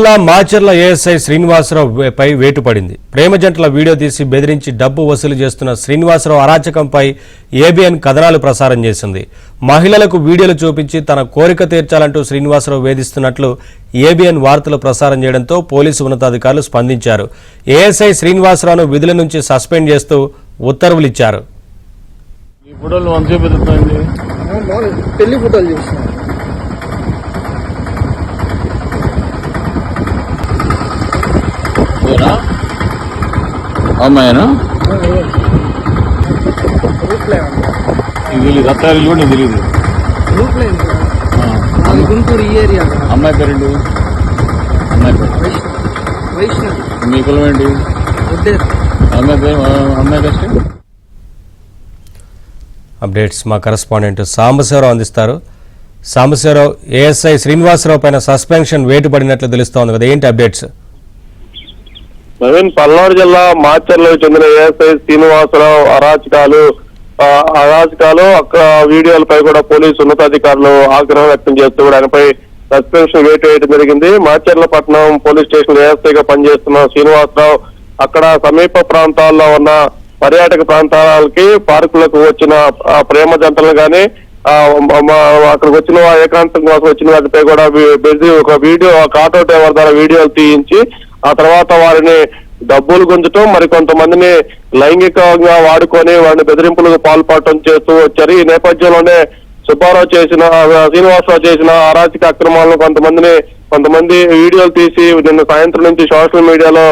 Macherla ASI Srinivasarao పై వేటు పడింది. ప్రేమ జంటల video తీసి బెదిరించి డబ్బు వసూలు చేస్తున్న శ్రీనివాసరావు అరాచకంపై ఏబిఎన్ కథనాలు ప్రసారం చేసింది. మహిళలకు వీడియోలు చూపించి తన కోరిక తీర్చాలంటూ శ్రీనివాసరావు వేధిస్తున్నట్లు ఏబిఎన్ వార్తలు ప్రసారం చేయడంతో పోలీసు ఉన్నతాధికారులు స్పందించారు. ఏఎస్ఐ శ్రీనివాసరావును విధుల నుంచి సస్పెండ్ చేస్తూ ఉత్తర్వులిచ్చారు. అమ్మాయినా ఇది రత్తాలు కూడా నేను తెలియదు. గుంటూరు ఈ ఏరియా. అమ్మాయి పేరేంటి? అమ్మాయి పేరు మీ కులం ఏంటి? అమ్మాయి పేరు అమ్మాయి కష్టం. అప్డేట్స్ మా కరెస్పాండెంట్ సాంబశివరావు అందిస్తారు. సాంబశివరావు, ఏఎస్ఐ శ్రీనివాసరావు పైన సస్పెన్షన్ వేటు పడినట్లు తెలుస్తోంది కదా, ఏంటి అప్డేట్స్? నవీన్, పల్నాడు జిల్లా మాచర్లకు చెందిన ఏఎస్ఐ శ్రీనివాసరావు అరాచకాలు అక్కడ వీడియోలపై కూడా పోలీసు ఉన్నతాధికారులు ఆగ్రహం వ్యక్తం చేస్తూ కూడా ఆయనపై సస్పెన్షన్ వేటు వేయడం జరిగింది. మాచర్ల పట్టణం పోలీస్ స్టేషన్ ఏఎస్ఐగా పనిచేస్తున్న శ్రీనివాసరావు అక్కడ సమీప ప్రాంతాల్లో ఉన్న పర్యాటక ప్రాంతాలకి పార్కులకు వచ్చిన ప్రేమ జంటలు గాని అక్కడికి వచ్చిన ఏకాంతం కోసం వచ్చిన వాటిపై కూడా ఒక ఆటో డ్రైవర్ ద్వారా వీడియోలు తీయించి ఆ తర్వాత వారిని డబ్బులు గుంజటం, మరికొంతమందిని లైంగికంగా వాడుకొని వారిని బెదిరింపులకు పాల్పడటం చేస్తూ వచ్చారు. ఈ నేపథ్యంలోనే శ్రీనివాసరావు చేసిన అరాచక అక్రమాలను కొంతమంది వీడియోలు తీసి నిన్న సాయంత్రం నుంచి సోషల్ మీడియాలో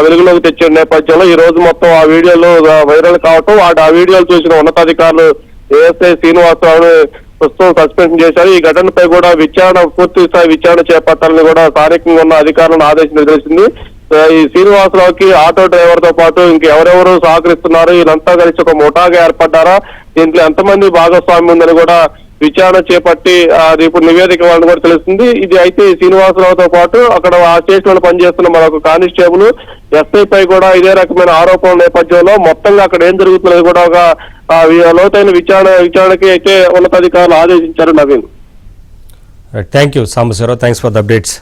వెలుగులోకి తెచ్చిన నేపథ్యంలో ఈ రోజు మొత్తం ఆ వీడియోలు వైరల్ కావటం, ఆ వీడియోలు చూసిన ఉన్నతాధికారులు ఏఎస్ఐ శ్రీనివాసరావుని ప్రస్తుతం సస్పెండ్ చేశారు. ఈ ఘటనపై కూడా పూర్తి స్థాయి విచారణ చేపట్టాలని కూడా స్థానికంగా ఉన్న అధికారులను ఆదేశించడం తెలిసింది. ఈ శ్రీనివాసరావుకి ఆటో డ్రైవర్ తో పాటు ఇంకెవరెవరు సహకరిస్తున్నారు, వీళ్ళంతా కలిసి ఒక ముఠాగా ఏర్పడ్డారా, దీంట్లో ఎంతమంది భాగస్వామ్యం ఉందని కూడా విచారణ చేపట్టి ఇప్పుడు నివేదిక వాళ్ళని కూడా తెలుస్తుంది. ఇది అయితే శ్రీనివాసరావుతో పాటు అక్కడ ఆ స్టేషన్ లో పనిచేస్తున్న మరొక కానిస్టేబుల్ ఎస్ఐ పై కూడా ఇదే రకమైన ఆరోపణల నేపథ్యంలో మొత్తంగా అక్కడ ఏం జరుగుతున్నది కూడా ఒక లోతైన విచారణకి అయితే ఉన్నతాధికారులు ఆదేశించారు. Naveen, thank you Sambasivarao, thanks for the updates.